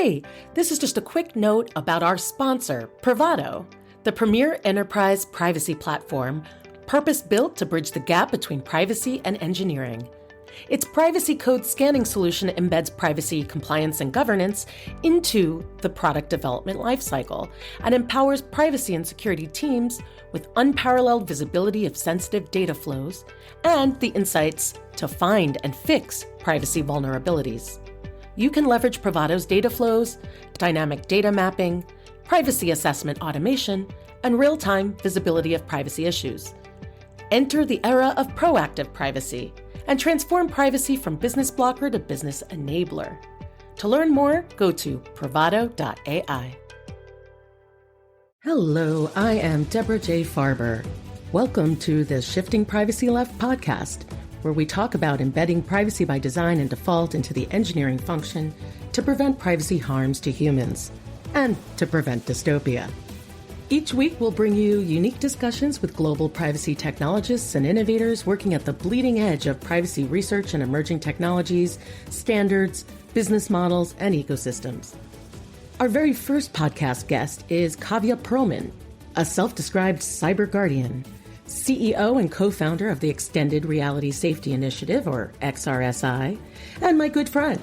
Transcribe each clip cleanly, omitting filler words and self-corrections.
Hey, this is just a quick note about our sponsor, Privado, the premier enterprise privacy platform, purpose-built to bridge the gap between privacy and engineering. Its privacy code scanning solution embeds privacy compliance and governance into the product development lifecycle and empowers privacy and security teams with unparalleled visibility of sensitive data flows and the insights to find and fix privacy vulnerabilities. You can leverage Privado's data flows, dynamic data mapping, privacy assessment automation, and real-time visibility of privacy issues. Enter the era of proactive privacy and transform privacy from business blocker to business enabler. To learn more, go to privado.ai. Hello, I am Deborah J. Farber. Welcome to the Shifting Privacy Left podcast, where we talk about embedding privacy by design and default into the engineering function to prevent privacy harms to humans and to prevent dystopia. Each week, we'll bring you unique discussions with global privacy technologists and innovators working at the bleeding edge of privacy research and emerging technologies, standards, business models, and ecosystems. Our very first podcast guest is Kavya Pearlman, a self-described cyber guardian, CEO and co-founder of the Extended Reality Safety Initiative, or XRSI, and my good friend.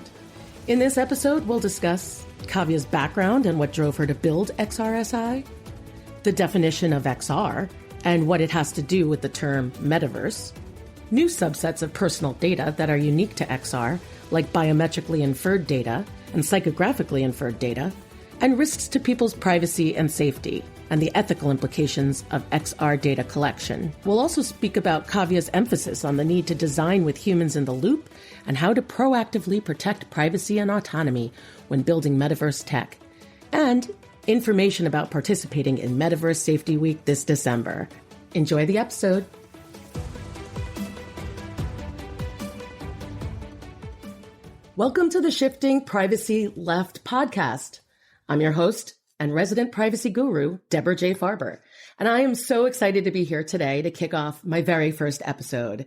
In this episode, we'll discuss Kavya's background and what drove her to build XRSI, the definition of XR and what it has to do with the term Metaverse, new subsets of personal data that are unique to XR, like biometrically inferred data and psychographically inferred data, and risks to people's privacy and safety, and the ethical implications of XR data collection. We'll also speak about Kavya's emphasis on the need to design with humans in the loop and how to proactively protect privacy and autonomy when building Metaverse tech, and information about participating in Metaverse Safety Week this December. Enjoy the episode. Welcome to the Shifting Privacy Left podcast. I'm your host and resident privacy guru, Deborah J. Farber, and I am so excited to be here today to kick off my very first episode.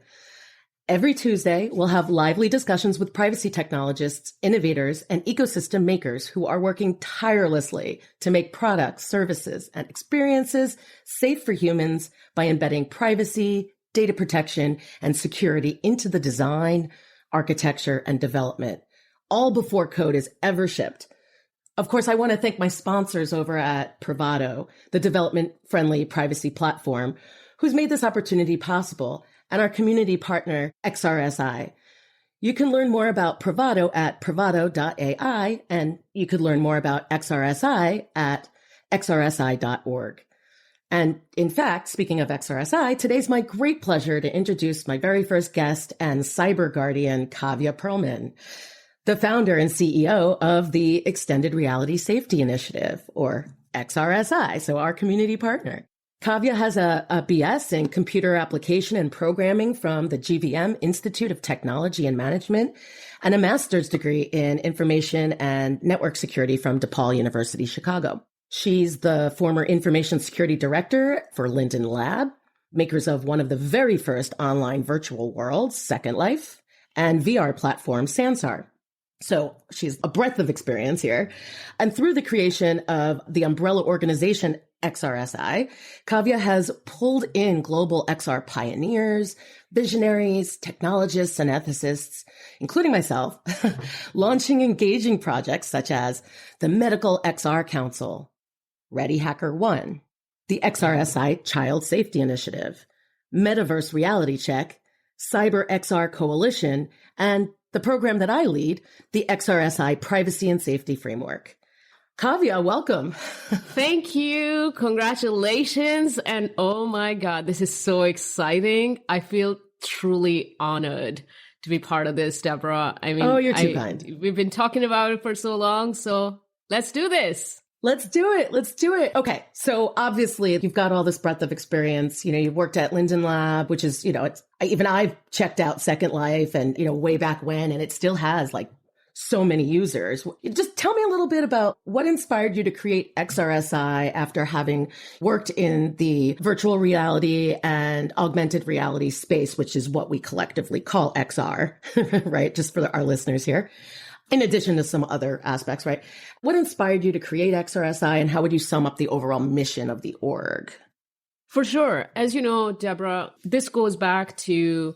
Every Tuesday, we'll have lively discussions with privacy technologists, innovators, and ecosystem makers who are working tirelessly to make products, services, and experiences safe for humans by embedding privacy, data protection, and security into the design, architecture, and development, all before code is ever shipped. Of course, I want to thank my sponsors over at Privado, the development-friendly privacy platform, who's made this opportunity possible, and our community partner, XRSI. You can learn more about Privado at privado.ai, and you could learn more about XRSI at xrsi.org. And in fact, speaking of XRSI, today's my great pleasure to introduce my very first guest and cyber guardian, Kavya Pearlman, the founder and CEO of the Extended Reality Safety Initiative, or XRSI, so our community partner. Kavya has a BS in computer application and programming from the GVM Institute of Technology and Management and a master's degree in information and network security from DePaul University, Chicago. She's the former information security director for Linden Lab, makers of one of the very first online virtual worlds, Second Life, and VR platform, Sansar. So she's a breadth of experience here. And through the creation of the umbrella organization XRSI, Kavya has pulled in global XR pioneers, visionaries, technologists, and ethicists, including myself, launching engaging projects such as the Medical XR Council, Ready Hacker One, the XRSI Child Safety Initiative, Metaverse Reality Check, Cyber XR Coalition, and the program that I lead, the XRSI Privacy and Safety Framework. Kavya, welcome. Thank you. Congratulations. And oh my God, this is so exciting. I feel truly honored to be part of this, Deborah. I mean, you're too kind. We've been talking about it for so long, so let's do this. Let's do it. Let's do it. Okay. So obviously you've got all this breadth of experience. You know, you've worked at Linden Lab, which is, even I've checked out Second Life and, way back when, and it still has like so many users. Just tell me a little bit about what inspired you to create XRSI after having worked in the virtual reality and augmented reality space, which is what we collectively call XR, right? Just for our listeners here. in addition to some other aspects, right? What inspired you to create XRSI, and how would you sum up the overall mission of the org? For sure. As you know, Deborah, this goes back to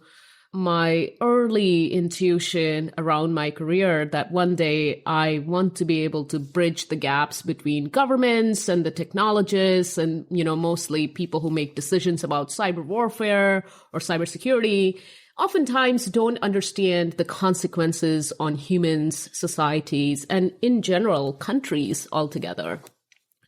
my early intuition around my career that one day I want to be able to bridge the gaps between governments and the technologists and, mostly people who make decisions about cyber warfare or cybersecurity, oftentimes don't understand the consequences on humans, societies, and in general, countries altogether.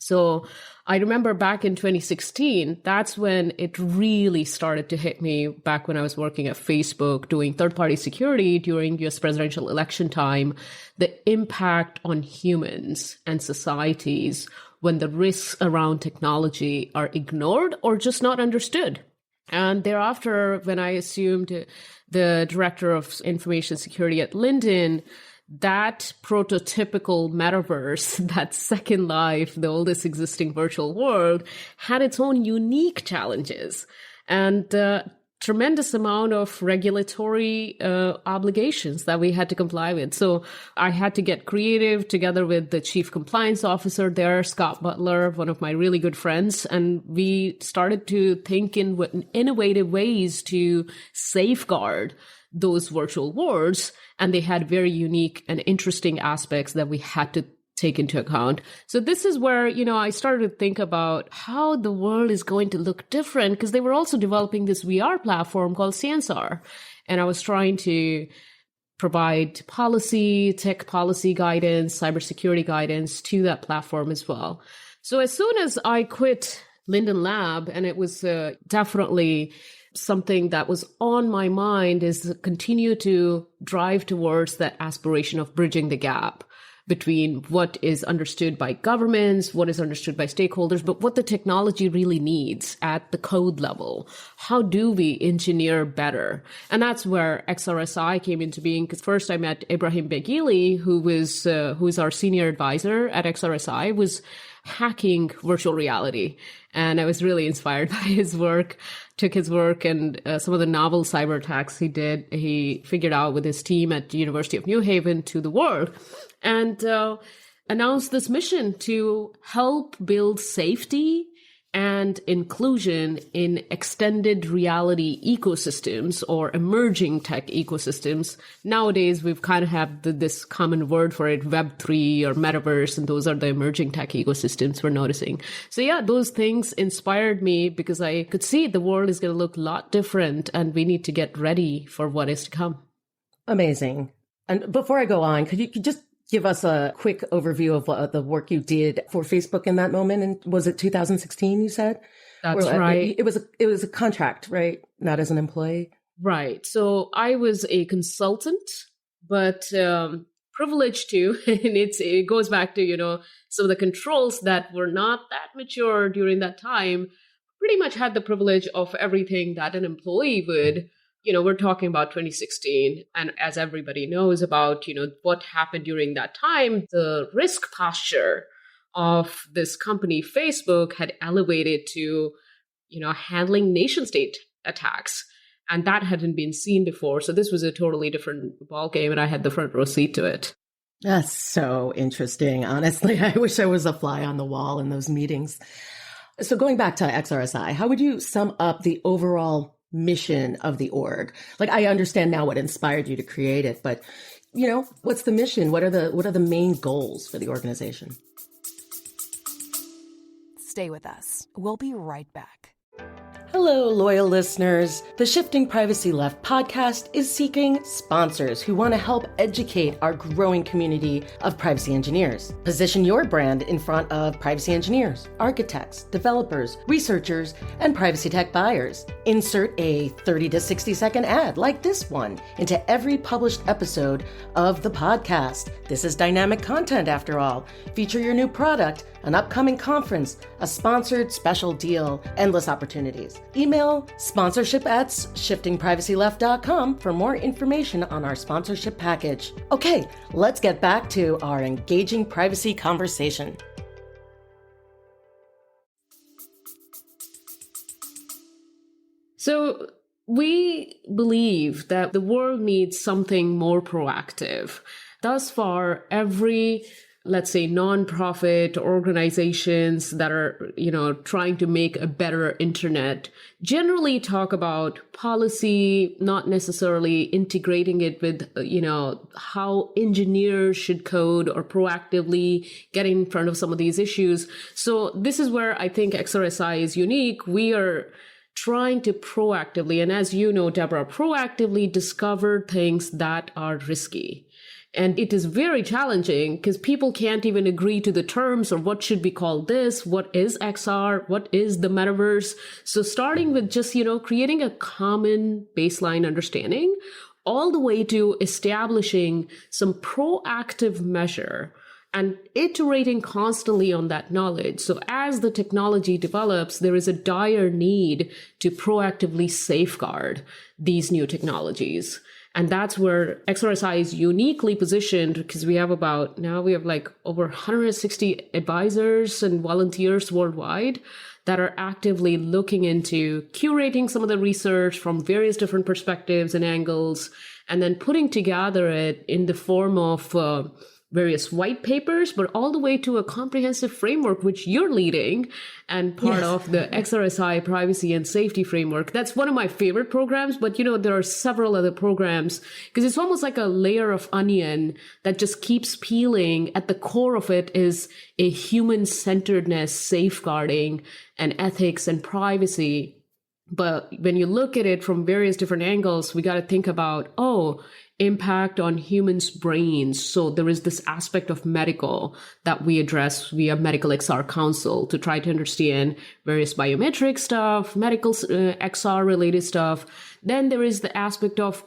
So I remember back in 2016, that's when it really started to hit me, back when I was working at Facebook doing third-party security during US presidential election time, the impact on humans and societies when the risks around technology are ignored or just not understood. And thereafter, when I assumed the director of information security at Linden, that prototypical metaverse, that Second Life, the oldest existing virtual world, had its own unique challenges and tremendous amount of regulatory obligations that we had to comply with. So I had to get creative together with the chief compliance officer there, Scott Butler, one of my really good friends. And we started to think in innovative ways to safeguard those virtual worlds. And they had very unique and interesting aspects that we had to take into account. So this is where, I started to think about how the world is going to look different, because they were also developing this VR platform called CNSR. And I was trying to provide tech policy guidance, cybersecurity guidance to that platform as well. So as soon as I quit Linden Lab, and it was definitely something that was on my mind, is to continue to drive towards that aspiration of bridging the gap between what is understood by governments, what is understood by stakeholders, but what the technology really needs at the code level. How do we engineer better? And that's where XRSI came into being, because first I met Ibrahim Begili, who's our senior advisor at XRSI, was hacking virtual reality. And I was really inspired by his work, took his work and some of the novel cyber attacks he figured out with his team at the University of New Haven to the world, and announced this mission to help build safety and inclusion in extended reality ecosystems or emerging tech ecosystems. Nowadays, we've kind of have this common word for it, Web3 or Metaverse, and those are the emerging tech ecosystems we're noticing. So yeah, those things inspired me because I could see the world is going to look a lot different and we need to get ready for what is to come. Amazing. And before I go on, could you just give us a quick overview of what the work you did for Facebook in that moment? And was it 2016, you said? That's right. It was a contract, right? Not as an employee? Right. So I was a consultant, but privileged to, and it goes back to, some of the controls that were not that mature during that time, pretty much had the privilege of everything that an employee would. We're talking about 2016. And as everybody knows about, what happened during that time, the risk posture of this company, Facebook, had elevated to, handling nation state attacks. And that hadn't been seen before. So this was a totally different ballgame, and I had the front row seat to it. That's so interesting. Honestly, I wish I was a fly on the wall in those meetings. So going back to XRSI, how would you sum up the overall mission of the org? Like, I understand now what inspired you to create it, but what's the mission? What are the main goals for the organization? Stay with us. We'll be right back. Hello, loyal listeners. The Shifting Privacy Left podcast is seeking sponsors who want to help educate our growing community of privacy engineers. Position your brand in front of privacy engineers, architects, developers, researchers, and privacy tech buyers. Insert a 30 to 60 second ad like this one into every published episode of the podcast. This is dynamic content after all. Feature your new product, an upcoming conference, a sponsored special deal, endless opportunities. Email sponsorship@shiftingprivacyleft.com for more information on our sponsorship package. Okay, let's get back to our engaging privacy conversation. So we believe that the world needs something more proactive Thus far, every, let's say, nonprofit organizations that are, trying to make a better internet generally talk about policy, not necessarily integrating it with, how engineers should code or proactively get in front of some of these issues. So this is where I think XRSI is unique. We are trying to proactively, and as you know, Deborah, proactively discover things that are risky. And it is very challenging because people can't even agree to the terms or what should be called this, what is XR, what is the metaverse. So starting with just, creating a common baseline understanding all the way to establishing some proactive measure and iterating constantly on that knowledge. So as the technology develops, there is a dire need to proactively safeguard these new technologies. And that's where XRSI is uniquely positioned because we have like over 160 advisors and volunteers worldwide that are actively looking into curating some of the research from various different perspectives and angles, and then putting together it in the form of various white papers, but all the way to a comprehensive framework, which you're leading and part of the XRSI privacy and safety framework. That's one of my favorite programs, but there are several other programs because it's almost like a layer of onion that just keeps peeling. At the core of it is a human-centeredness, safeguarding and ethics and privacy. But when you look at it from various different angles, we got to think about, impact on humans' brains. So there is this aspect of medical that we address via Medical XR Council to try to understand various biometric stuff, medical XR related stuff. Then there is the aspect of,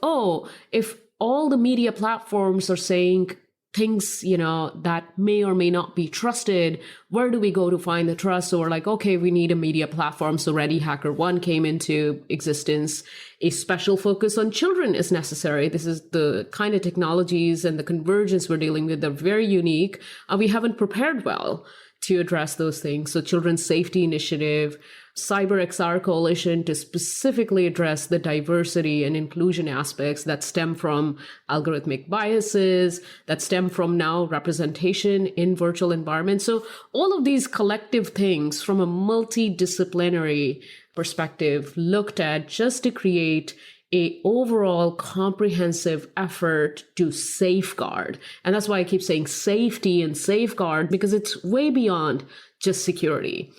if all the media platforms are saying things, that may or may not be trusted, where do we go to find the trust? So we're like, okay, we need a media platform. So Ready Hacker One came into existence. A special focus on children is necessary. This is the kind of technologies and the convergence we're dealing with are very unique. We haven't prepared well to address those things. So Children's Safety Initiative, Cyber XR Coalition to specifically address the diversity and inclusion aspects that stem from algorithmic biases, that stem from now representation in virtual environments. So all of these collective things from a multidisciplinary perspective looked at just to create a overall comprehensive effort to safeguard. And that's why I keep saying safety and safeguard, because it's way beyond just security.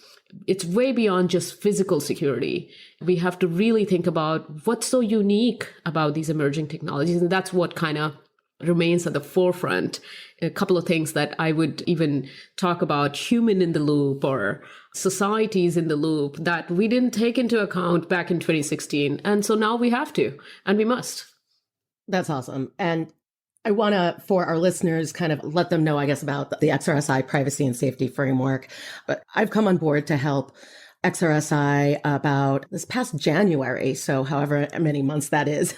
It's way beyond just physical security. We have to really think about what's so unique about these emerging technologies. And that's what kind of remains at the forefront. A couple of things that I would even talk about: human in the loop or societies in the loop that we didn't take into account back in 2016. And so now we have to, and we must. That's awesome. And I want to, for our listeners, kind of let them know, I guess, about the XRSI privacy and safety framework. But I've come on board to help XRSI about this past January, so however many months that is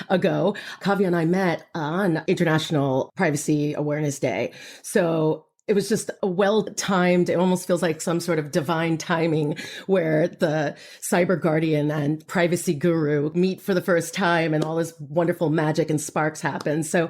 ago. Kavya and I met on International Privacy Awareness Day. So it was just a well-timed, it almost feels like some sort of divine timing where the cyber guardian and privacy guru meet for the first time and all this wonderful magic and sparks happen. So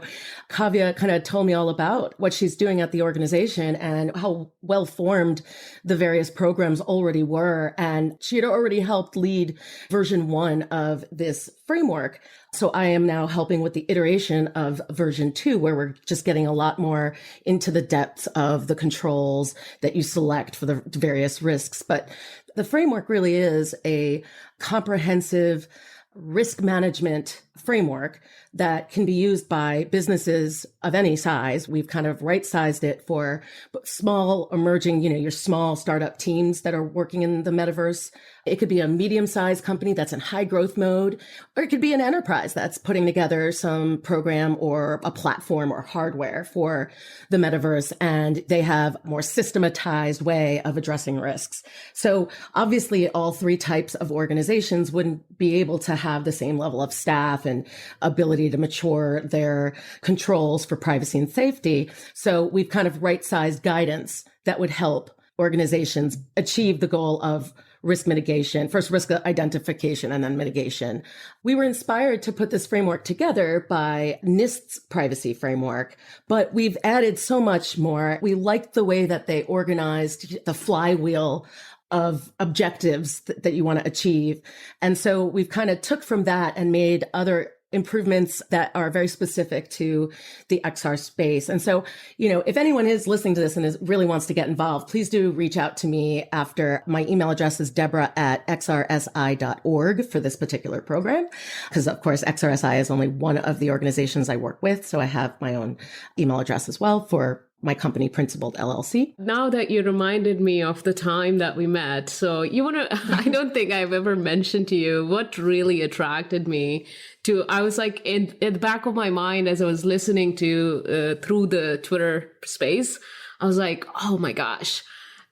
Kavya kind of told me all about what she's doing at the organization and how well-formed the various programs already were. And she had already helped lead version 1 of this framework. So I am now helping with the iteration of version 2, where we're just getting a lot more into the depths of the controls that you select for the various risks. But the framework really is a comprehensive risk management framework that can be used by businesses of any size. We've kind of right-sized it for small, emerging, your small startup teams that are working in the metaverse. It could be a medium-sized company that's in high growth mode, or it could be an enterprise that's putting together some program or a platform or hardware for the metaverse, and they have a more systematized way of addressing risks. So obviously all three types of organizations wouldn't be able to have the same level of staff and ability to mature their controls for privacy and safety. So we've kind of right-sized guidance that would help organizations achieve the goal of risk mitigation, first risk identification and then mitigation. We were inspired to put this framework together by NIST's privacy framework, but we've added so much more. We liked the way that they organized the flywheel of objectives that you want to achieve. And so we've kind of took from that and made other improvements that are very specific to the XR space. And so, if anyone is listening to this and really wants to get involved, please do reach out to me after. My email address is deborah@xrsi.org for this particular program. Because of course, XRSI is only one of the organizations I work with. So I have my own email address as well for my company, Principled LLC. Now that you reminded me of the time that we met, so I don't think I've ever mentioned to you what really attracted me to, I was like in the back of my mind as I was listening to through the Twitter space, I was like, oh my gosh.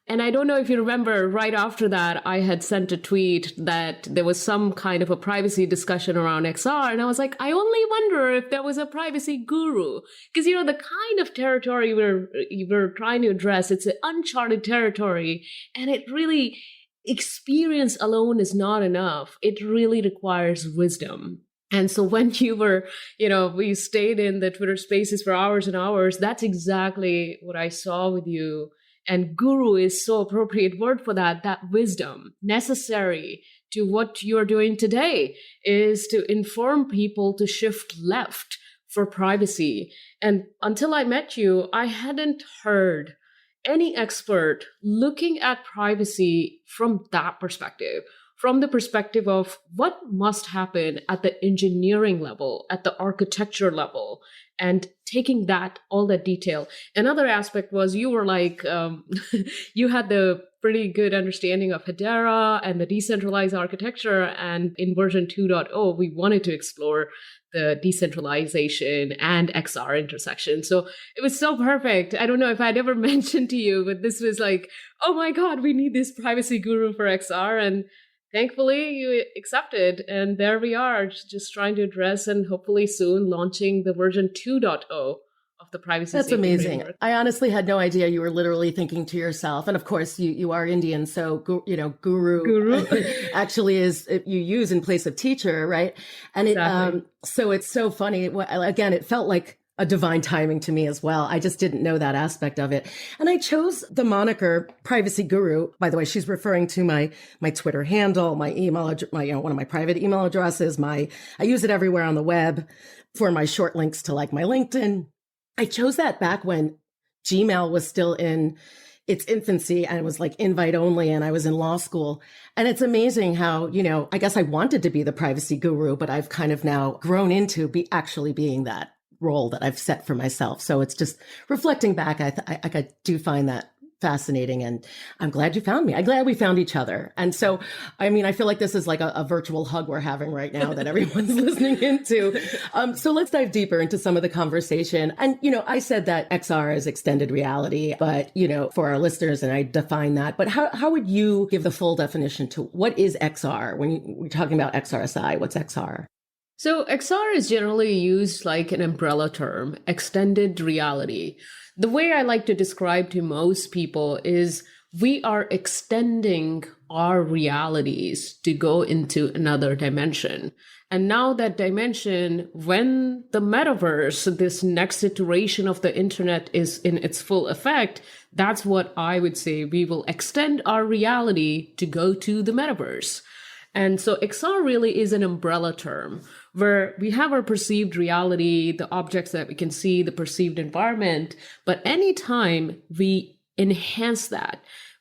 And I don't know if you remember, right after that, I had sent a tweet that there was some kind of a privacy discussion around XR. And I was like, I only wonder if there was a privacy guru. Because, the kind of territory we're trying to address, it's an uncharted territory. And it really, experience alone is not enough. It really requires wisdom. And so when you were, we stayed in the Twitter spaces for hours and hours, that's exactly what I saw with you. And guru is so appropriate word for that wisdom necessary to what you're doing today is to inform people to shift left for privacy. And until I met you, I hadn't heard any expert looking at privacy from that perspective, from the perspective of what must happen at the engineering level, at the architecture level, and taking all that detail. Another aspect was you were like, you had the pretty good understanding of Hedera and the decentralized architecture. And in version 2.0, we wanted to explore the decentralization and XR intersection. So it was so perfect. I don't know if I'd ever mentioned to you, but this was like, oh my God, we need this privacy guru for XR. And thankfully, you accepted, and there we are, just trying to address and hopefully soon launching the version 2.0 of the privacy. That's amazing. Framework. I honestly had no idea you were literally thinking to yourself. And of course, you are Indian, so guru actually is you use in place of teacher, right? And exactly. So it's so funny. Again, it felt like a divine timing to me as well. I just didn't know that aspect of it. And I chose the moniker privacy guru. By the way, she's referring to my Twitter handle, my email, one of my private email addresses, I use it everywhere on the web for my short links to like my LinkedIn. I chose that back when Gmail was still in its infancy and it was like invite only and I was in law school. And it's amazing how, I guess I wanted to be the privacy guru, but I've kind of now grown into actually being that role that I've set for myself. So it's just reflecting back. I do find that fascinating, and I'm glad you found me. I'm glad we found each other. And so, I feel like this is like a virtual hug we're having right now that everyone's listening into. So let's dive deeper into some of the conversation. And, I said that XR is extended reality, but, for our listeners, and I define that, but how would you give the full definition to what is XR? When we're talking about XRSI, what's XR? So XR is generally used like an umbrella term, extended reality. The way I like to describe to most people is we are extending our realities to go into another dimension. And now that dimension, when the metaverse, this next iteration of the internet is in its full effect, that's what I would say we will extend our reality to go to the metaverse. And so XR really is an umbrella term where we have our perceived reality, the objects that we can see, the perceived environment. But anytime we enhance that,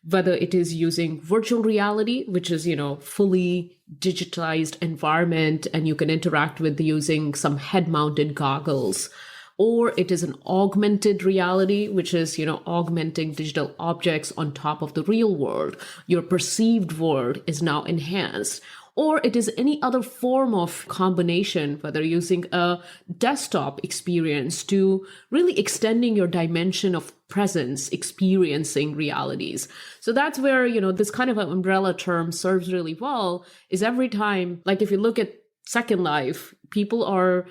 whether it is using virtual reality, which is, fully digitized environment, and you can interact with using some head-mounted goggles, or it is an augmented reality, which is, augmenting digital objects on top of the real world. Your perceived world is now enhanced. Or it is any other form of combination, whether using a desktop experience to really extending your dimension of presence, experiencing realities. So that's where, this kind of an umbrella term serves really well, is every time, like if you look at Second Life, people are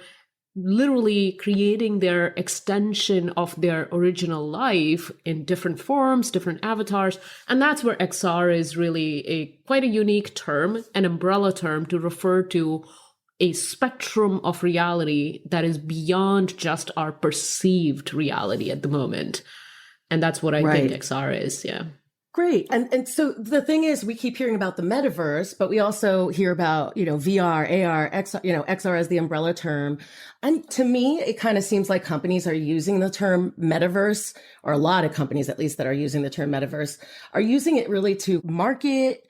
literally creating their extension of their original life in different forms, different avatars. And that's where XR is really quite a unique term, an umbrella term to refer to a spectrum of reality that is beyond just our perceived reality at the moment. And that's what I think XR is. Yeah. Great. And so the thing is, we keep hearing about the metaverse, but we also hear about, VR, AR, XR, XR as the umbrella term. And to me, it kind of seems like companies are using the term metaverse, or a lot of companies, at least, that are using the term metaverse, are using it really to market,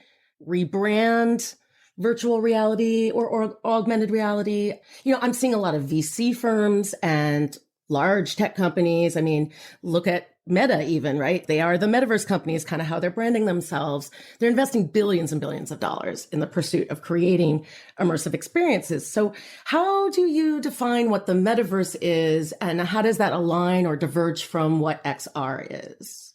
rebrand virtual reality or augmented reality. I'm seeing a lot of VC firms and large tech companies. I mean, look at Meta even, right? They are the metaverse companies, kind of how they're branding themselves. They're investing billions and billions of dollars in the pursuit of creating immersive experiences. So how do you define what the metaverse is, and how does that align or diverge from what XR is?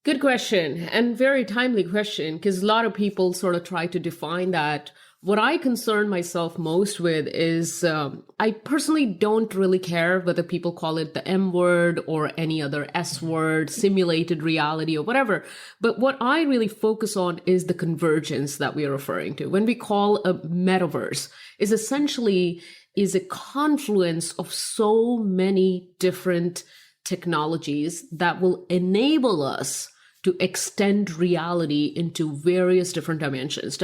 Good question, and very timely question, because a lot of people sort of try to define that. What I concern myself most with is I personally don't really care whether people call it the M word or any other S word, simulated reality or whatever. But what I really focus on is the convergence that we are referring to. When we call a metaverse, is essentially a confluence of so many different technologies that will enable us to extend reality into various different dimensions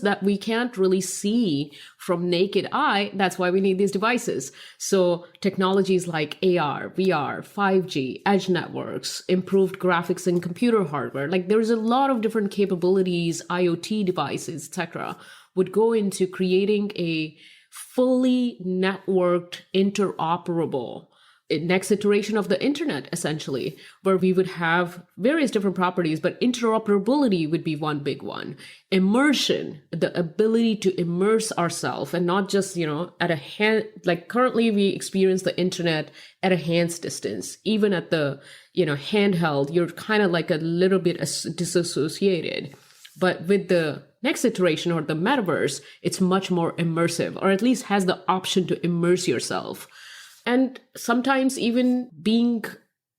that we can't really see from naked eye. That's why we need these devices. So technologies like AR, VR, 5G, edge networks, improved graphics and computer hardware, like there's a lot of different capabilities, IoT devices, etc., would go into creating a fully networked, interoperable next iteration of the internet, essentially, where we would have various different properties, but interoperability would be one big one. Immersion, the ability to immerse ourselves, and not just, at a hand, like currently we experience the internet at a hand's distance. Even at the, handheld, you're kind of like a little bit disassociated. But with the next iteration, or the metaverse, it's much more immersive, or at least has the option to immerse yourself. And sometimes even being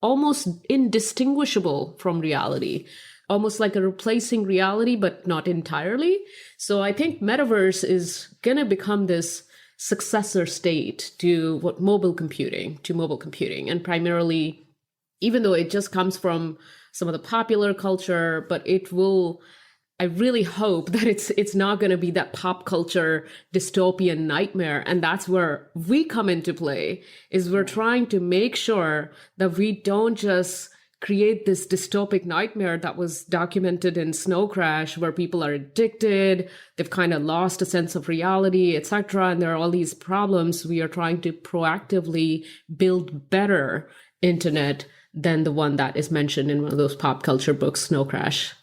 almost indistinguishable from reality, almost like a replacing reality, but not entirely. So I think metaverse is going to become this successor state to mobile computing. And primarily, even though it just comes from some of the popular culture, but I really hope that it's not going to be that pop culture dystopian nightmare. And that's where we come into play, is we're trying to make sure that we don't just create this dystopic nightmare that was documented in Snow Crash, where people are addicted, they've kind of lost a sense of reality, etc. And there are all these problems. We are trying to proactively build better internet than the one that is mentioned in one of those pop culture books, Snow Crash.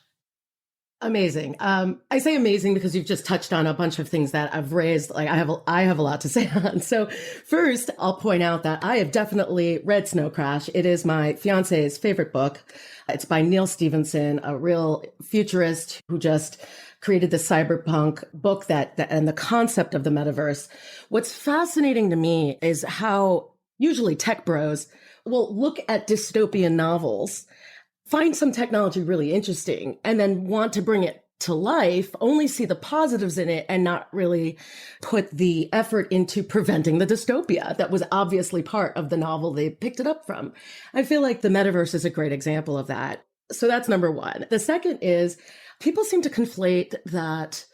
Amazing. I say amazing because you've just touched on a bunch of things that I've raised. Like I have a lot to say on. So first, I'll point out that I have definitely read Snow Crash. It is my fiance's favorite book. It's by Neil Stephenson, a real futurist who just created the cyberpunk book and the concept of the metaverse. What's fascinating to me is how usually tech bros will look at dystopian novels, find some technology really interesting, and then want to bring it to life, only see the positives in it and not really put the effort into preventing the dystopia that was obviously part of the novel they picked it up from. I feel like the metaverse is a great example of that. So that's number one. The second is people seem to conflate that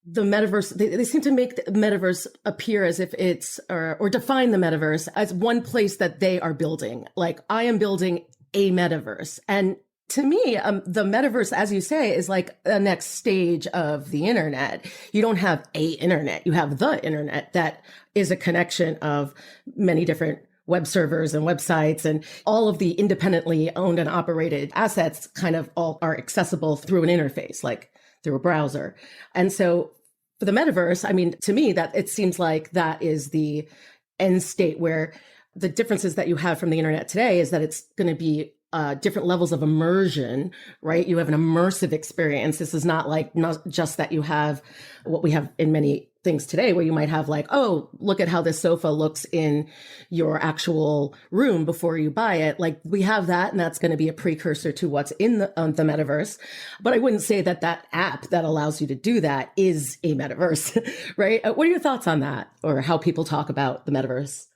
the metaverse, they seem to make the metaverse appear as if it's, or define the metaverse as one place that they are building. Like, I am building a metaverse. And to me, the metaverse, as you say, is like the next stage of the internet. You don't have a internet, you have the internet that is a connection of many different web servers and websites, and all of the independently owned and operated assets kind of all are accessible through an interface, like through a browser. And so for the metaverse, I mean, to me, that it seems like that is the end state, where the differences that you have from the internet today is that it's going to be different levels of immersion, right? You have an immersive experience. This is not just that you have what we have in many things today where you might have like, oh, look at how this sofa looks in your actual room before you buy it. Like we have that, and that's going to be a precursor to what's in the metaverse. But I wouldn't say that that app that allows you to do that is a metaverse, right? What are your thoughts on that, or how people talk about the metaverse?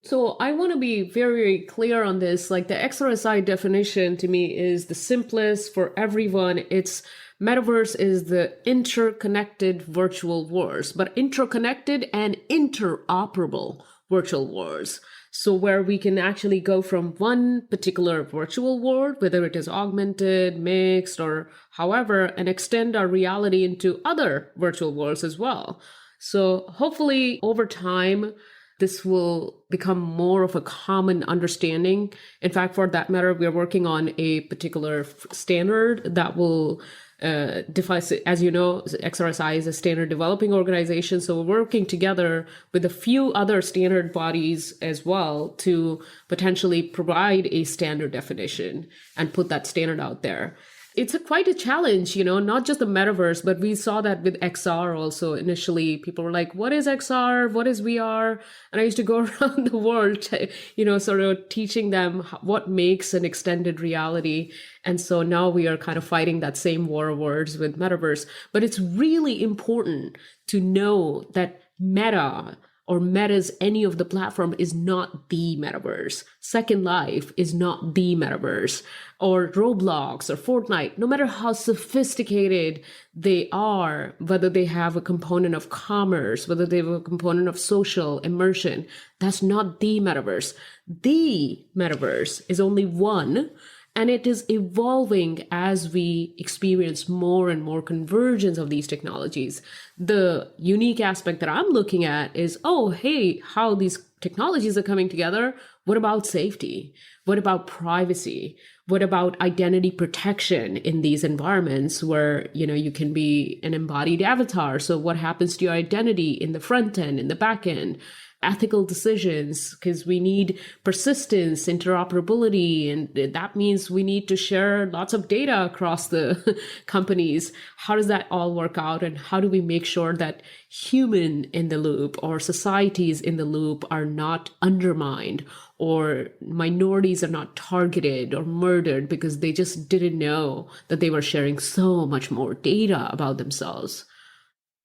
So I want to be very clear on this. Like the XRSI definition to me is the simplest for everyone. It's Metaverse is the interconnected virtual worlds, but interconnected and interoperable virtual worlds. So where we can actually go from one particular virtual world, whether it is augmented, mixed, or however, and extend our reality into other virtual worlds as well. So hopefully over time, this will become more of a common understanding. In fact, for that matter, we're working on a particular standard that will define, as you know, XRSI is a standard developing organization. So we're working together with a few other standard bodies as well to potentially provide a standard definition and put that standard out there. It's quite a challenge, not just the metaverse, but we saw that with XR also. Initially, people were like, what is XR? What is VR? And I used to go around the world, sort of teaching them what makes an extended reality. And so now we are kind of fighting that same war of words with metaverse. But it's really important to know that Meta's any of the platform is not the metaverse. Second Life is not the metaverse, or Roblox or Fortnite. No matter how sophisticated they are, whether they have a component of commerce, whether they have a component of social immersion, that's not the metaverse. The metaverse is only one, and it is evolving as we experience more and more convergence of these technologies. The unique aspect that I'm looking at is, how these technologies are coming together. What about safety? What about privacy? What about identity protection in these environments where, you can be an embodied avatar? So what happens to your identity in the front end, in the back end? Ethical decisions, because we need persistence, interoperability, and that means we need to share lots of data across the companies. How does that all work out? And how do we make sure that human in the loop or societies in the loop are not undermined, or minorities are not targeted or murdered because they just didn't know that they were sharing so much more data about themselves?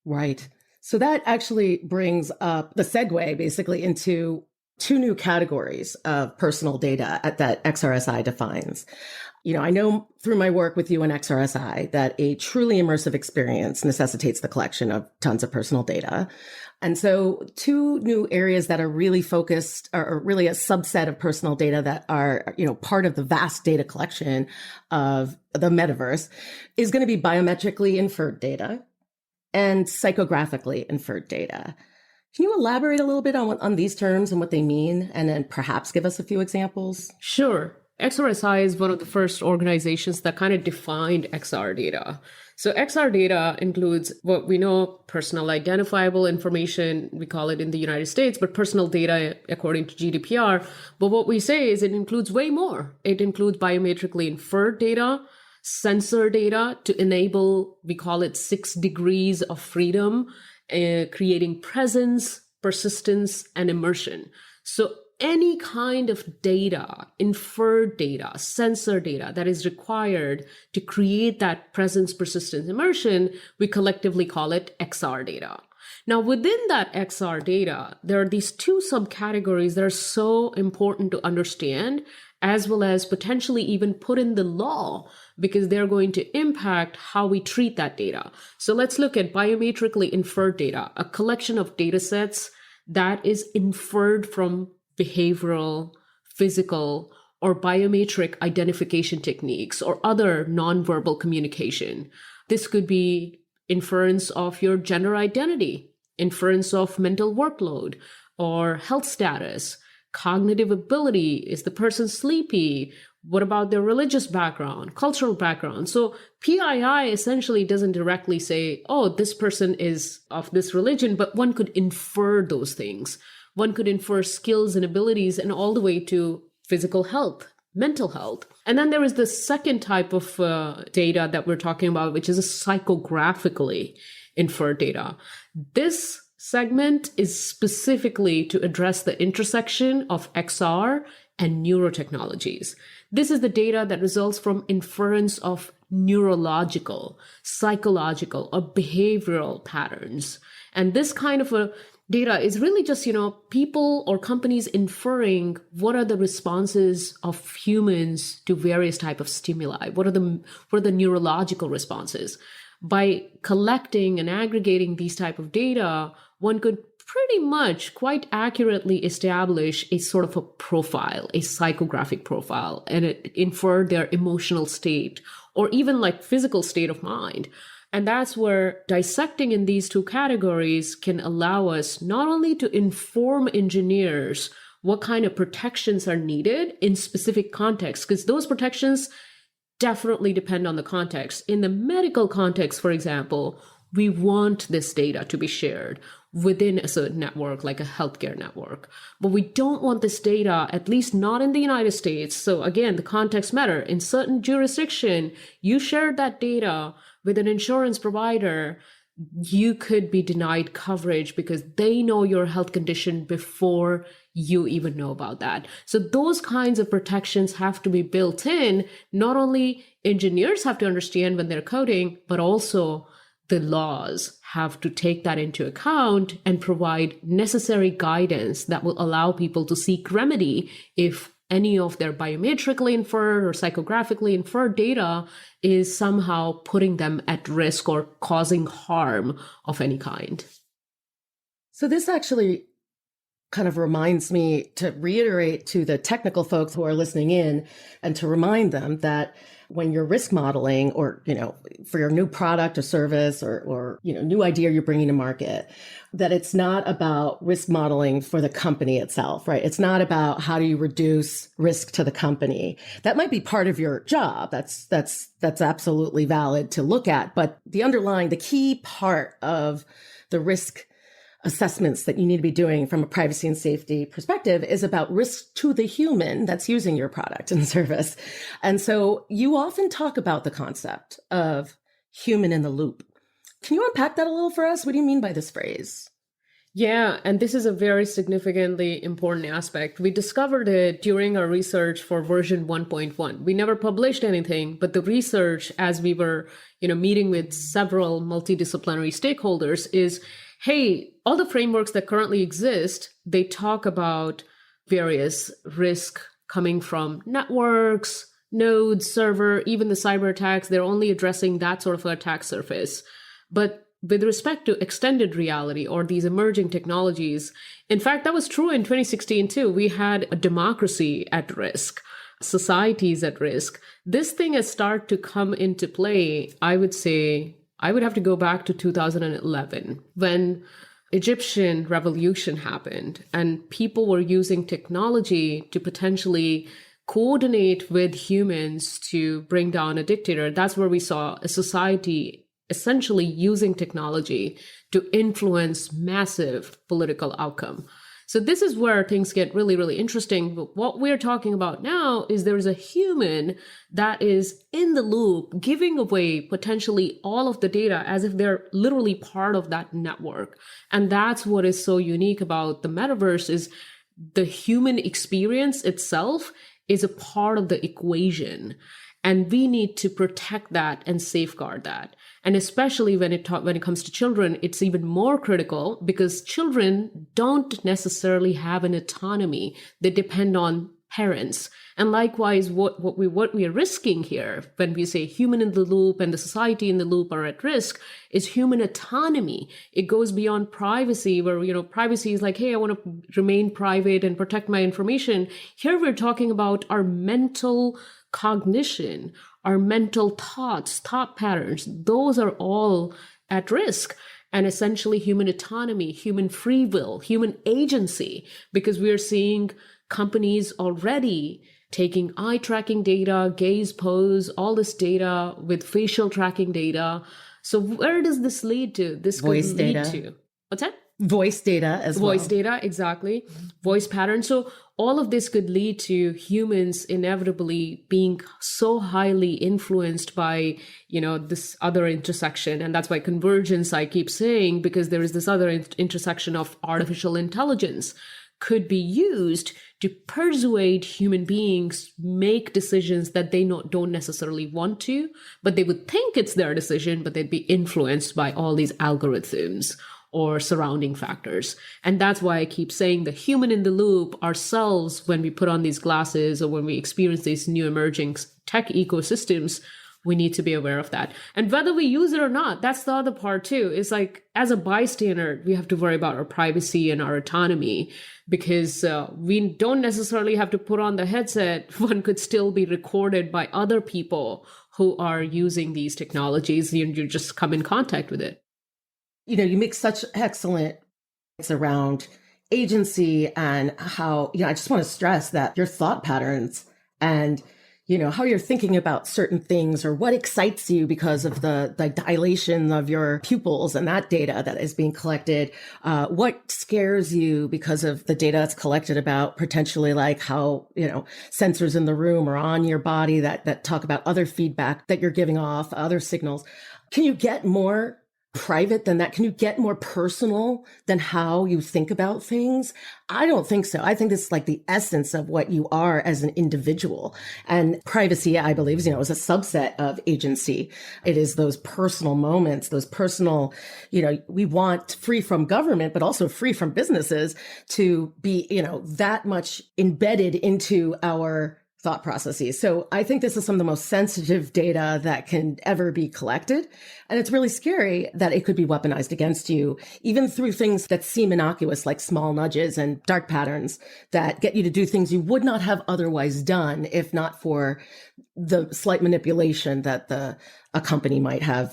Right. So that actually brings up the segue basically into two new categories of personal data that XRSI defines. I know through my work with you in XRSI that a truly immersive experience necessitates the collection of tons of personal data. And so two new areas that are really focused, or really a subset of personal data that are, part of the vast data collection of the metaverse, is going to be biometrically inferred data and psychographically inferred data. Can you elaborate a little bit on these terms and what they mean, and then perhaps give us a few examples? Sure. XRSI is one of the first organizations that kind of defined XR data. So XR data includes what we know, personal identifiable information, we call it in the United States, but personal data according to GDPR. But what we say is it includes way more. It includes biometrically inferred data, sensor data to enable, we call it 6 degrees of freedom, creating presence, persistence, and immersion. So any kind of data, inferred data, sensor data that is required to create that presence, persistence, immersion, we collectively call it XR data. Now, within that XR data, there are these two subcategories that are so important to understand, as well as potentially even put in the law, because they're going to impact how we treat that data. So let's look at biometrically inferred data, a collection of data sets that is inferred from behavioral, physical, or biometric identification techniques or other nonverbal communication. This could be inference of your gender identity, inference of mental workload or health status, cognitive ability. Is the person sleepy? What about their religious background, cultural background? So PII essentially doesn't directly say, oh, this person is of this religion, but one could infer those things. One could infer skills and abilities, and all the way to physical health, mental health. And then there is the second type of data that we're talking about, which is a psychographically inferred data. This segment is specifically to address the intersection of XR and neurotechnologies. This is the data that results from inference of neurological, psychological, or behavioral patterns. And this kind of a data is really just, people or companies inferring what are the responses of humans to various type of stimuli. What are the neurological responses? By collecting and aggregating these type of data, one could pretty much quite accurately establish a sort of a profile, a psychographic profile, and infer their emotional state or even like physical state of mind. And that's where dissecting in these two categories can allow us not only to inform engineers what kind of protections are needed in specific contexts, because those protections definitely depend on the context. In the medical context, for example, we want this data to be shared within a certain network, like a healthcare network. But we don't want this data, at least not in the United States. So again, the context matter. In certain jurisdiction, you shared that data with an insurance provider, you could be denied coverage because they know your health condition before you even know about that. So those kinds of protections have to be built in. Not only engineers have to understand when they're coding, but also the laws have to take that into account and provide necessary guidance that will allow people to seek remedy if any of their biometrically inferred or psychographically inferred data is somehow putting them at risk or causing harm of any kind. So this actually kind of reminds me to reiterate to the technical folks who are listening in and to remind them that when you're risk modeling or, for your new product or service or new idea you're bringing to market, that it's not about risk modeling for the company itself, right? It's not about how do you reduce risk to the company. That might be part of your job. That's absolutely valid to look at. But the key part of the risk assessments that you need to be doing from a privacy and safety perspective is about risk to the human that's using your product and service. And so you often talk about the concept of human in the loop. Can you unpack that a little for us? What do you mean by this phrase? Yeah, and this is a very significantly important aspect. We discovered it during our research for version 1.1. We never published anything, but the research, as we were, meeting with several multidisciplinary stakeholders, is hey, all the frameworks that currently exist, they talk about various risk coming from networks, nodes, server, even the cyber attacks. They're only addressing that sort of attack surface. But with respect to extended reality or these emerging technologies, in fact, that was true in 2016 too. We had a democracy at risk, societies at risk. This thing has started to come into play, I would say, I would have to go back to 2011 when Egyptian revolution happened and people were using technology to potentially coordinate with humans to bring down a dictator. That's where we saw a society essentially using technology to influence massive political outcome. So this is where things get really, really interesting. But what we're talking about now is there is a human that is in the loop, giving away potentially all of the data as if they're literally part of that network. And that's what is so unique about the metaverse is the human experience itself is a part of the equation. And we need to protect that and safeguard that. And especially when it comes to children, it's even more critical because children don't necessarily have an autonomy. They depend on parents. And likewise, what we are risking here when we say human in the loop and the society in the loop are at risk is human autonomy. It goes beyond privacy where, privacy is like, hey, I want to remain private and protect my information. Here we're talking about our mental cognition, our mental thoughts, thought patterns, those are all at risk. And essentially human autonomy, human free will, human agency, because we're seeing companies already taking eye tracking data, gaze pose, all this data with facial tracking data. So where does this lead to? This Voice could lead data. to. What's that? Voice data as well. Voice data, exactly. Voice patterns. So all of this could lead to humans inevitably being so highly influenced by, this other intersection. And that's why convergence, I keep saying, because there is this other intersection of artificial intelligence could be used to persuade human beings make decisions that they don't necessarily want to, but they would think it's their decision, but they'd be influenced by all these algorithms or surrounding factors. And that's why I keep saying the human in the loop ourselves, when we put on these glasses or when we experience these new emerging tech ecosystems, we need to be aware of that. And whether we use it or not, that's the other part too. It's like, as a bystander, we have to worry about our privacy and our autonomy, because we don't necessarily have to put on the headset. One could still be recorded by other people who are using these technologies. You just come in contact with it. You make such excellent points around agency and how, I just want to stress that your thought patterns and, how you're thinking about certain things or what excites you because of the dilation of your pupils and that data that is being collected, what scares you because of the data that's collected about potentially like how, sensors in the room or on your body that talk about other feedback that you're giving off, other signals. Can you get more private than that? Can you get more personal than how you think about things? I don't think so. I think this is like the essence of what you are as an individual. And privacy, I believe, is a subset of agency. It is those personal moments, those personal, we want free from government, but also free from businesses to be, that much embedded into our thought processes. So I think this is some of the most sensitive data that can ever be collected. And it's really scary that it could be weaponized against you, even through things that seem innocuous, like small nudges and dark patterns that get you to do things you would not have otherwise done if not for the slight manipulation that a company might have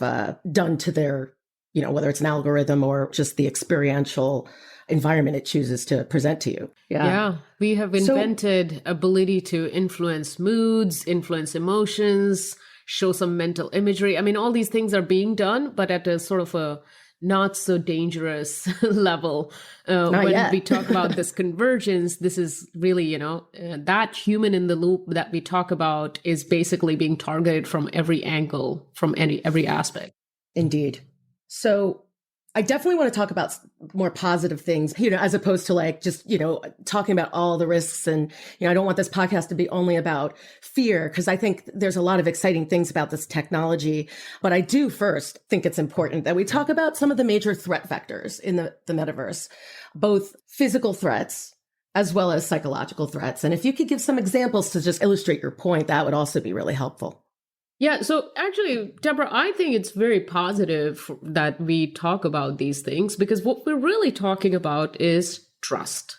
done to their, whether it's an algorithm or just the experiential environment it chooses to present to you. Yeah. We have invented ability to influence moods, influence emotions, show some mental imagery. I mean, all these things are being done, but at a sort of a not so dangerous level. When we talk about this convergence, this is really, that human in the loop that we talk about is basically being targeted from every angle, from every aspect. Indeed. So I definitely want to talk about more positive things, as opposed to like just, talking about all the risks. And, I don't want this podcast to be only about fear, because I think there's a lot of exciting things about this technology. But I do first think it's important that we talk about some of the major threat vectors in the metaverse, both physical threats as well as psychological threats. And if you could give some examples to just illustrate your point, that would also be really helpful. Yeah, so actually, Deborah, I think it's very positive that we talk about these things, because what we're really talking about is trust.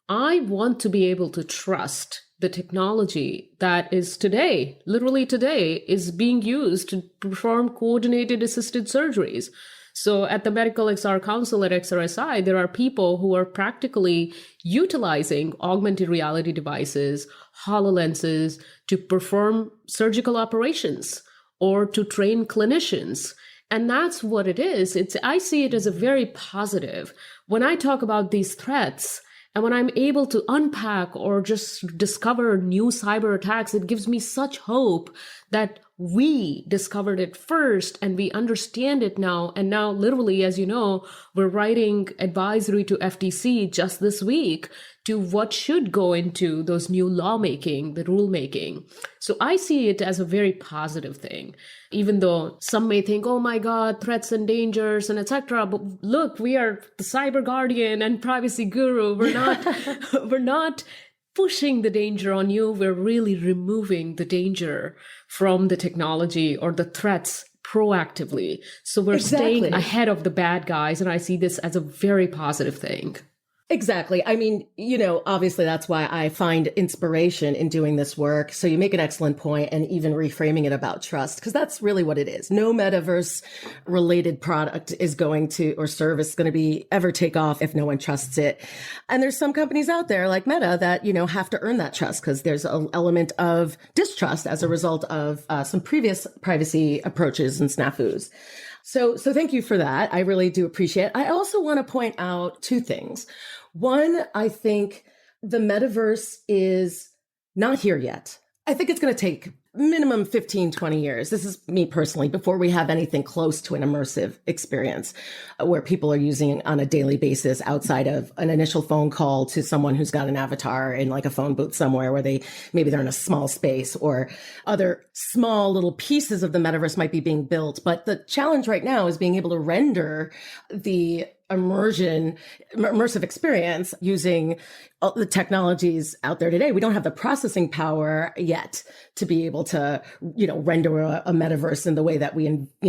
I want to be able to trust the technology that is today, literally today, is being used to perform coordinated assisted surgeries. So at the Medical XR Council at XRSI, there are people who are practically utilizing augmented reality devices, HoloLenses, to perform surgical operations or to train clinicians. And that's what it is. I see it as a very positive. When I talk about these threats, and when I'm able to unpack or just discover new cyber attacks, it gives me such hope that we discovered it first and we understand it now. And now, literally, as you know, we're writing advisory to FTC just this week to what should go into those new lawmaking, the rulemaking. So I see it as a very positive thing, even though some may think, oh my God, threats and dangers and etc. But look, we are the cyber guardian and privacy guru. We're not pushing the danger on you. We're really removing the danger from the technology or the threats proactively. So we're staying ahead of the bad guys. And I see this as a very positive thing. Exactly. I mean, obviously that's why I find inspiration in doing this work. So you make an excellent point, and even reframing it about trust, because that's really what it is. No metaverse related product is going to, or service, going to be ever take off if no one trusts it. And there's some companies out there like Meta that, have to earn that trust, because there's an element of distrust as a result of some previous privacy approaches and snafus. So thank you for that. I really do appreciate it. I also want to point out two things. One, I think the metaverse is not here yet. I think it's going to take minimum 15, 20 years. This is me personally, before we have anything close to an immersive experience where people are using on a daily basis outside of an initial phone call to someone who's got an avatar in like a phone booth somewhere where maybe they're in a small space, or other small little pieces of the metaverse might be being built. But the challenge right now is being able to render the immersive experience using all the technologies out there today. We don't have the processing power yet to be able to, render a metaverse in the way that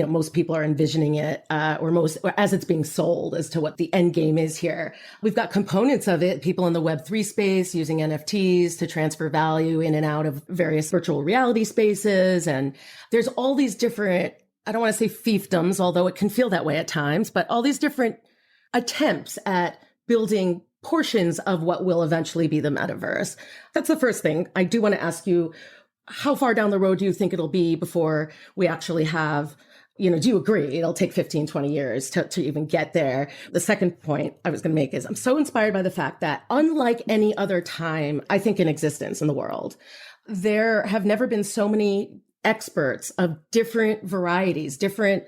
most people are envisioning it, or as it's being sold as to what the end game is here. We've got components of it, people in the Web3 space using NFTs to transfer value in and out of various virtual reality spaces. And there's all these different, I don't want to say fiefdoms, although it can feel that way at times, but all these different attempts at building portions of what will eventually be the metaverse. That's the first thing. I do want to ask you, how far down the road do you think it'll be before we actually have, do you agree it'll take 15, 20 years to even get there? The second point I was going to make is I'm so inspired by the fact that unlike any other time, I think, in existence in the world, there have never been so many experts of different varieties, different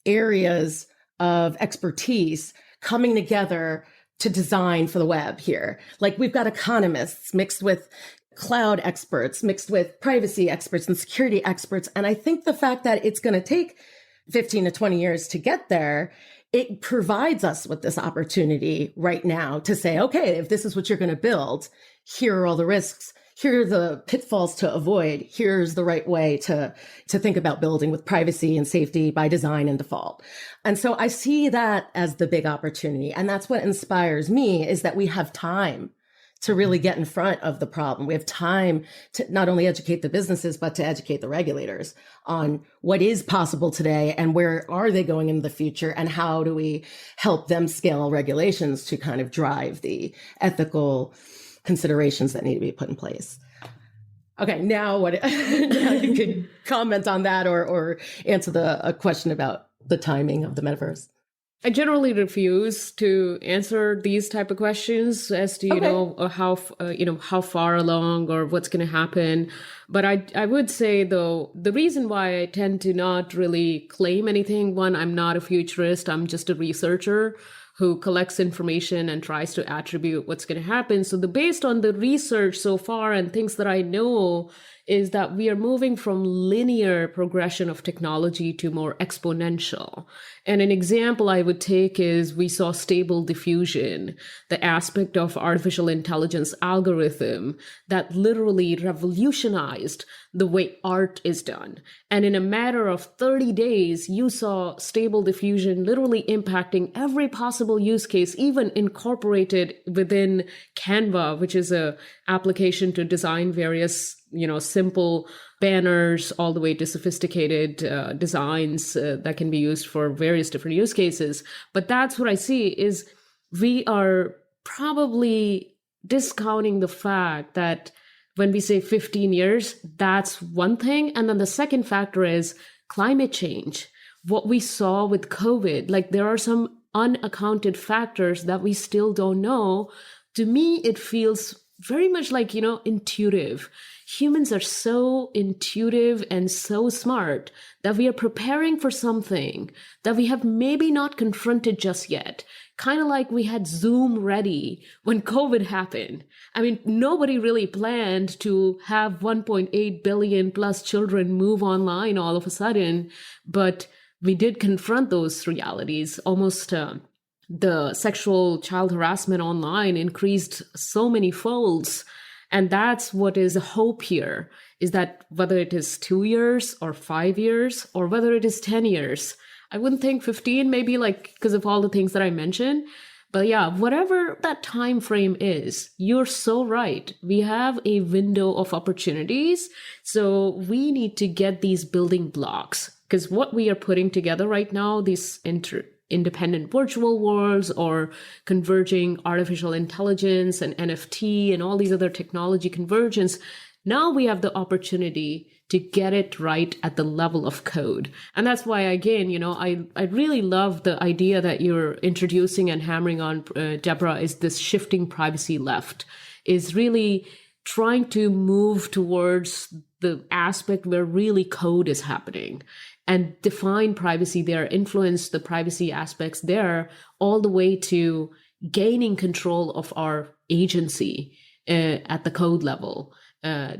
areas of expertise coming together to design for the web here. Like, we've got economists mixed with cloud experts, mixed with privacy experts and security experts. And I think the fact that it's going to take 15 to 20 years to get there, it provides us with this opportunity right now to say, okay, if this is what you're going to build, here are all the risks. Here are the pitfalls to avoid. Here's the right way to think about building with privacy and safety by design and default. And so I see that as the big opportunity. And that's what inspires me, is that we have time to really get in front of the problem. We have time to not only educate the businesses, but to educate the regulators on what is possible today and where are they going in the future, and how do we help them scale regulations to kind of drive the ethical considerations that need to be put in place. Okay, now what? Now you could comment on that or answer a question about the timing of the metaverse. I generally refuse to answer these type of questions as to how far along or what's going to happen. But I would say, though, the reason why I tend to not really claim anything, one, I'm not a futurist. I'm just a researcher who collects information and tries to attribute what's going to happen. So based on the research so far and things that I know, is that we are moving from linear progression of technology to more exponential. And an example I would take is we saw stable diffusion, the aspect of artificial intelligence algorithm that literally revolutionized the way art is done. And in a matter of 30 days, you saw stable diffusion literally impacting every possible use case, even incorporated within Canva, which is a application to design various simple banners all the way to sophisticated designs that can be used for various different use cases. But that's what I see is we are probably discounting the fact that when we say 15 years, that's one thing. And then the second factor is climate change. What we saw with COVID, like there are some unaccounted factors that we still don't know. To me, it feels very much like, intuitive. Humans are so intuitive and so smart that we are preparing for something that we have maybe not confronted just yet. Kind of like we had Zoom ready when COVID happened. I mean, nobody really planned to have 1.8 billion plus children move online all of a sudden, but we did confront those realities. Almost the sexual child harassment online increased so many folds. And that's what is a hope here, is that whether it is 2 years or 5 years, or whether it is 10 years, I wouldn't think 15, maybe because of all the things that I mentioned. But yeah, whatever that time frame is, you're so right. We have a window of opportunities. So we need to get these building blocks, because what we are putting together right now, these independent virtual worlds or converging artificial intelligence and NFT and all these other technology convergence, now we have the opportunity to get it right at the level of code. And that's why, again, I really love the idea that you're introducing and hammering on, Deborah, is this shifting privacy left, is really trying to move towards the aspect where really code is happening and define privacy there, influence the privacy aspects there, all the way to gaining control of our agency at the code level,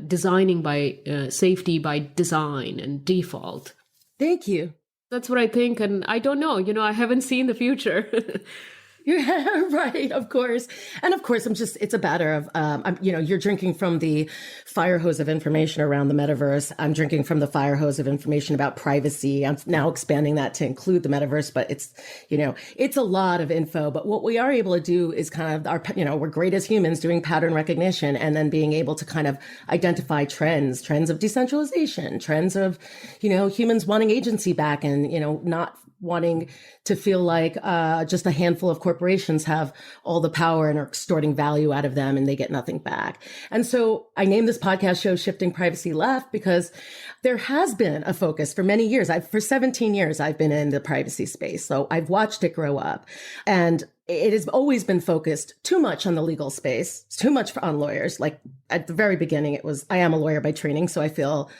designing by safety by design and default. Thank you. That's what I think. And I don't know, I haven't seen the future. Yeah, right. Of course. And of course, it's a matter of, you're drinking from the fire hose of information around the metaverse. I'm drinking from the fire hose of information about privacy. I'm now expanding that to include the metaverse, but it's a lot of info. But what we are able to do is kind of we're great as humans doing pattern recognition and then being able to kind of identify trends of decentralization, trends of, humans wanting agency back and, not wanting to feel like just a handful of corporations have all the power and are extorting value out of them and they get nothing back. And so I named this podcast show Shifting Privacy Left because there has been a focus for many years. For 17 years, I've been in the privacy space. So I've watched it grow up, and it has always been focused too much on the legal space, too much on lawyers. Like at the very beginning, I am a lawyer by training, so I feel,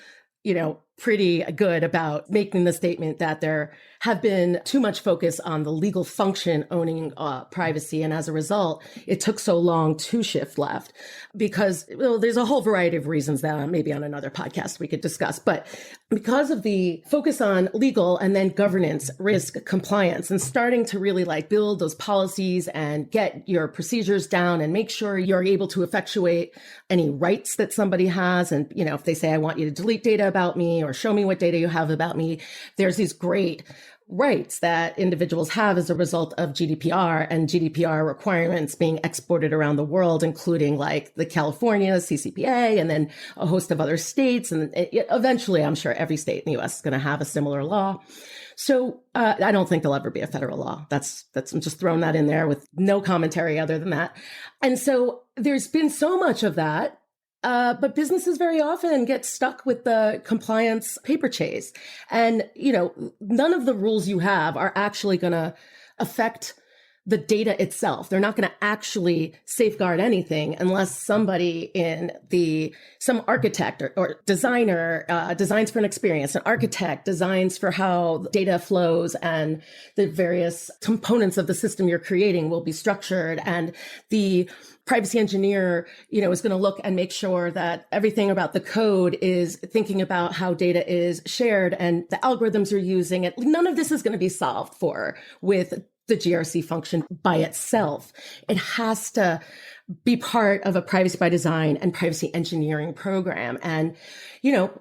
pretty good about making the statement that there have been too much focus on the legal function owning privacy. And as a result, it took so long to shift left because there's a whole variety of reasons that maybe on another podcast we could discuss. But because of the focus on legal and then governance, risk, compliance, and starting to really build those policies and get your procedures down and make sure you're able to effectuate any rights that somebody has. And, if they say, I want you to delete data about me or show me what data you have about me, there's these great rights that individuals have as a result of GDPR and GDPR requirements being exported around the world, including the California CCPA and then a host of other states. And eventually, I'm sure every state in the US is going to have a similar law. So I don't think there'll ever be a federal law. I'm just throwing that in there with no commentary other than that. And so there's been so much of that. But businesses very often get stuck with the compliance paper chase. And, none of the rules you have are actually going to affect the data itself. They're not going to actually safeguard anything unless somebody some architect or designer designs for an experience. An architect designs for how data flows and the various components of the system you're creating will be structured. And the privacy engineer, is going to look and make sure that everything about the code is thinking about how data is shared and the algorithms you're using. And none of this is going to be solved with the GRC function by itself. It has to be part of a privacy by design and privacy engineering program. And,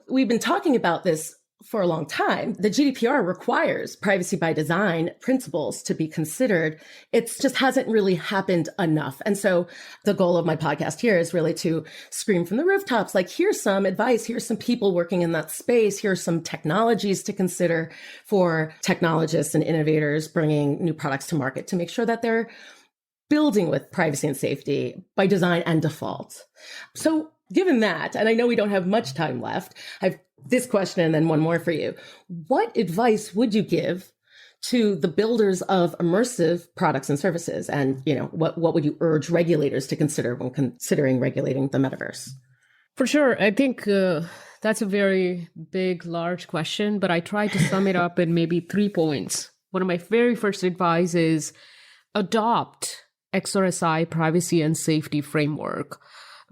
we've been talking about this for a long time. The GDPR requires privacy by design principles to be considered. It just hasn't really happened enough. And so the goal of my podcast here is really to scream from the rooftops, here's some advice, here's some people working in that space, here's some technologies to consider for technologists and innovators bringing new products to market to make sure that they're building with privacy and safety by design and default. So given that, and I know we don't have much time left, I've this question and then one more for you. What advice would you give to the builders of immersive products and services? And, what would you urge regulators to consider when considering regulating the metaverse? For sure. I think that's a very big, large question, but I tried to sum it up in maybe 3 points. One of my very first advice is adopt XRSI privacy and safety framework.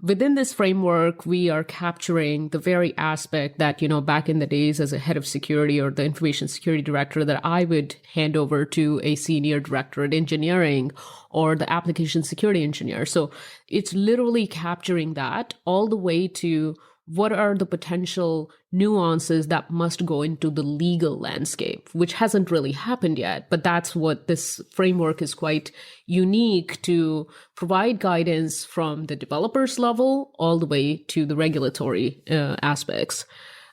Within this framework, we are capturing the very aspect that, back in the days as a head of security or the information security director, that I would hand over to a senior director at engineering or the application security engineer. So it's literally capturing that all the way to what are the potential nuances that must go into the legal landscape, which hasn't really happened yet. But that's what this framework is quite unique to provide guidance from the developers level all the way to the regulatory aspects.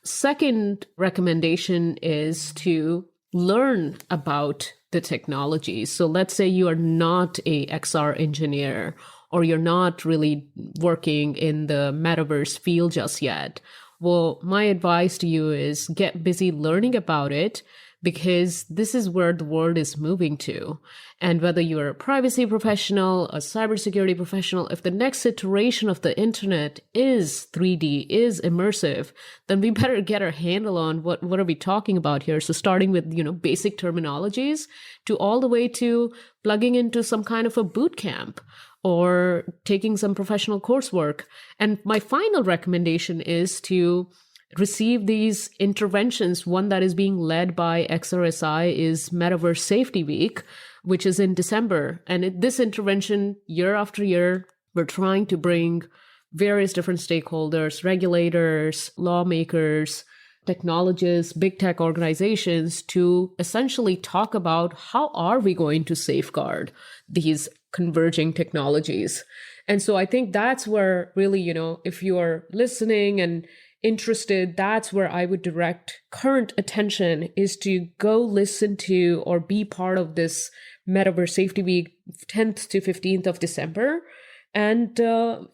Second recommendation is to learn about the technology. So let's say you are not a XR engineer or you're not really working in the metaverse field just yet. Well, my advice to you is get busy learning about it, because this is where the world is moving to. And whether you're a privacy professional, a cybersecurity professional, if the next iteration of the internet is 3D, is immersive, then we better get our handle on what are we talking about here. So starting with, basic terminologies to all the way to plugging into some kind of a boot camp or taking some professional coursework. And my final recommendation is to receive these interventions. One that is being led by XRSI is Metaverse Safety Week, which is in December. And this intervention, year after year, we're trying to bring various different stakeholders, regulators, lawmakers, technologists, big tech organizations to essentially talk about how are we going to safeguard these converging technologies. And so I think that's where really, if you're listening and interested, that's where I would direct current attention, is to go listen to or be part of this Metaverse Safety Week, 10th to 15th of December, and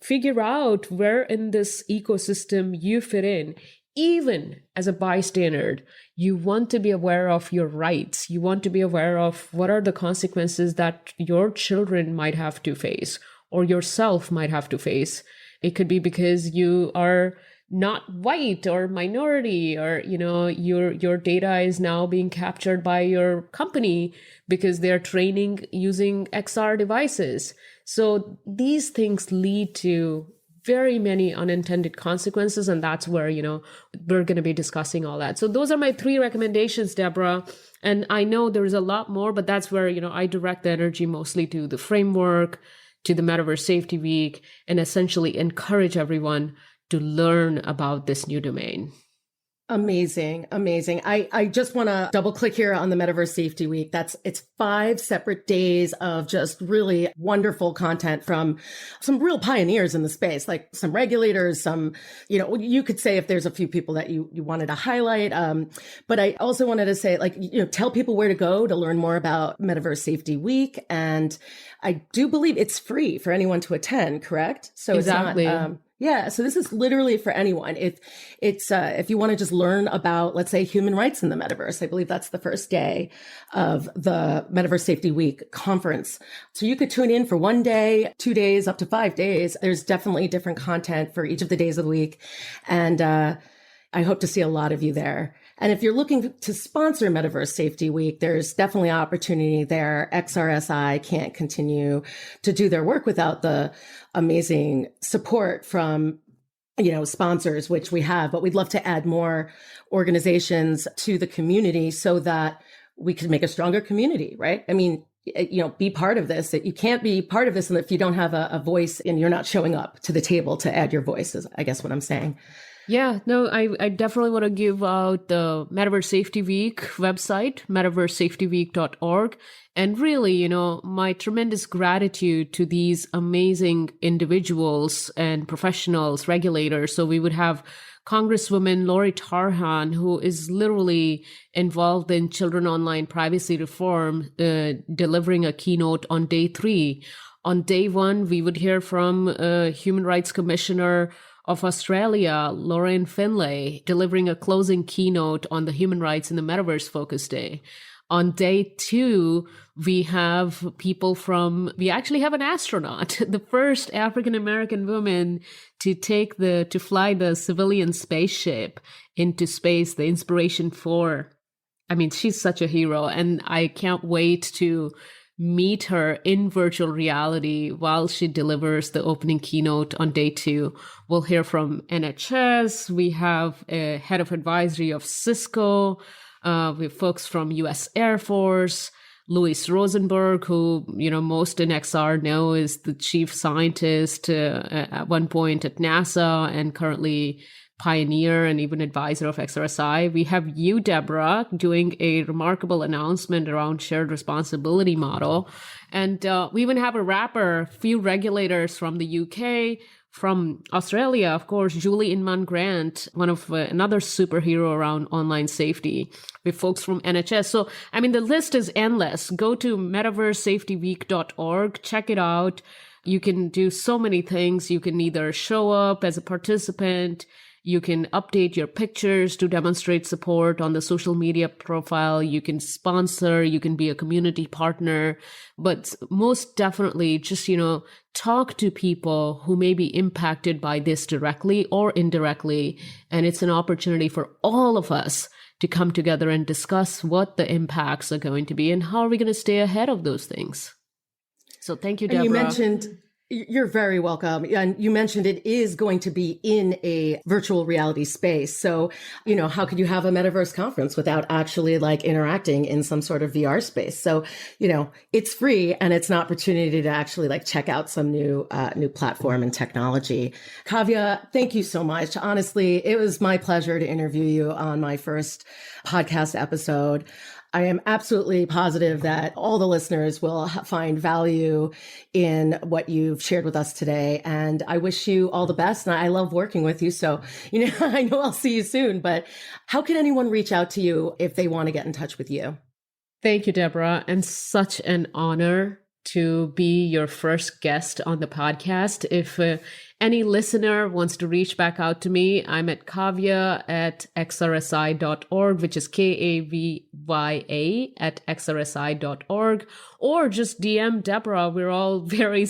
figure out where in this ecosystem you fit in. Even as a bystander, you want to be aware of your rights. You want to be aware of what are the consequences that your children might have to face or yourself might have to face. It could be because you are not white or minority, or your data is now being captured by your company because they're training using XR devices. So these things lead to very many unintended consequences, and that's where we're going to be discussing all that. So those are my 3 recommendations, Deborah. And I know there's a lot more, but that's where I direct the energy mostly to the framework, to the Metaverse Safety Week, and essentially encourage everyone to learn about this new domain. Amazing. I just want to double click here on the Metaverse Safety Week. It's 5 separate days of just really wonderful content from some real pioneers in the space, like some regulators, some, you could say if there's a few people that you wanted to highlight. But I also wanted to say, tell people where to go to learn more about Metaverse Safety Week. And I do believe it's free for anyone to attend, correct? So exactly. It's not, yeah. So this is literally for anyone. If you want to just learn about, let's say, human rights in the metaverse, I believe that's the first day of the Metaverse Safety Week conference. So you could tune in for 1 day, 2 days, up to 5 days. There's definitely different content for each of the days of the week. And, I hope to see a lot of you there. And if you're looking to sponsor Metaverse Safety Week, there's definitely opportunity there. XRSI can't continue to do their work without the amazing support from, sponsors, which we have, but we'd love to add more organizations to the community so that we can make a stronger community, right? I mean, be part of this. You can't be part of this if you don't have a voice and you're not showing up to the table to add your voice, is I guess what I'm saying. Yeah, no, I definitely want to give out the Metaverse Safety Week website, metaversesafetyweek.org. And really, my tremendous gratitude to these amazing individuals and professionals, regulators. So we would have Congresswoman Lori Tarhan, who is literally involved in children online privacy reform, delivering a keynote on day 3. On day 1, we would hear from Human Rights Commissioner of Australia, Lauren Finlay, delivering a closing keynote on the human rights in the Metaverse Focus Day. On day 2, we have people we actually have an astronaut, the first African-American woman to fly the civilian spaceship into space, the Inspiration 4. I mean, she's such a hero, and I can't wait to meet her in virtual reality while she delivers the opening keynote on day 2. We'll hear from NHS. We have a head of advisory of Cisco. We have folks from U.S. Air Force, Louis Rosenberg, who, most in XR know is the chief scientist at one point at NASA and currently pioneer and even advisor of XRSI. We have you, Deborah, doing a remarkable announcement around shared responsibility model. And we even have a rapper, few regulators from the UK, from Australia, of course, Julie Inman-Grant, one of another superhero around online safety, with folks from NHS. So, I mean, the list is endless. Go to metaversesafetyweek.org, check it out. You can do so many things. You can either show up as a participant, You can update your pictures to demonstrate support on the social media profile. You can sponsor, you can be a community partner, but most definitely just, talk to people who may be impacted by this directly or indirectly. And it's an opportunity for all of us to come together and discuss what the impacts are going to be and how are we going to stay ahead of those things. So thank you, Deborah. And you mentioned, you're very welcome. And you mentioned it is going to be in a virtual reality space. So, how could you have a metaverse conference without actually interacting in some sort of VR space? So, it's free and it's an opportunity to actually check out some new platform and technology. Kavya, thank you so much. Honestly, it was my pleasure to interview you on my first podcast episode. I am absolutely positive that all the listeners will find value in what you've shared with us today. And I wish you all the best. And I love working with you. So, I know I'll see you soon, but how can anyone reach out to you if they want to get in touch with you? Thank you, Deborah. And such an honor to be your first guest on the podcast. If any listener wants to reach back out to me, I'm at Kavya at XRSI.org, which is KAVYA at XRSI.org, or just DM Deborah. We're all very,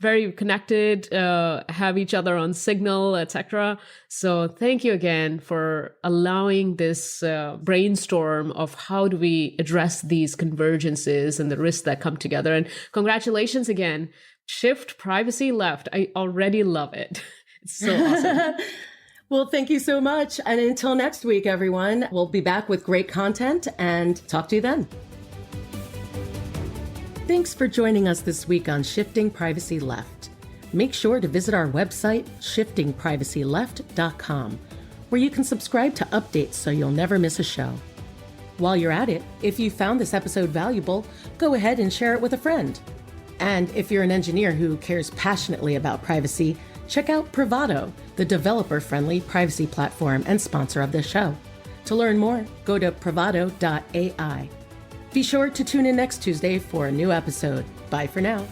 very connected, have each other on Signal, etc. So thank you again for allowing this brainstorm of how do we address these convergences and the risks that come together. And congratulations again. Shift Privacy Left. I already love it. It's so awesome. Well, thank you so much. And until next week, everyone, we'll be back with great content and talk to you then. Thanks for joining us this week on Shifting Privacy Left. Make sure to visit our website, shiftingprivacyleft.com, where you can subscribe to updates so you'll never miss a show. While you're at it, if you found this episode valuable, go ahead and share it with a friend. And if you're an engineer who cares passionately about privacy, check out Privado, the developer-friendly privacy platform and sponsor of this show. To learn more, go to privado.ai. Be sure to tune in next Tuesday for a new episode. Bye for now.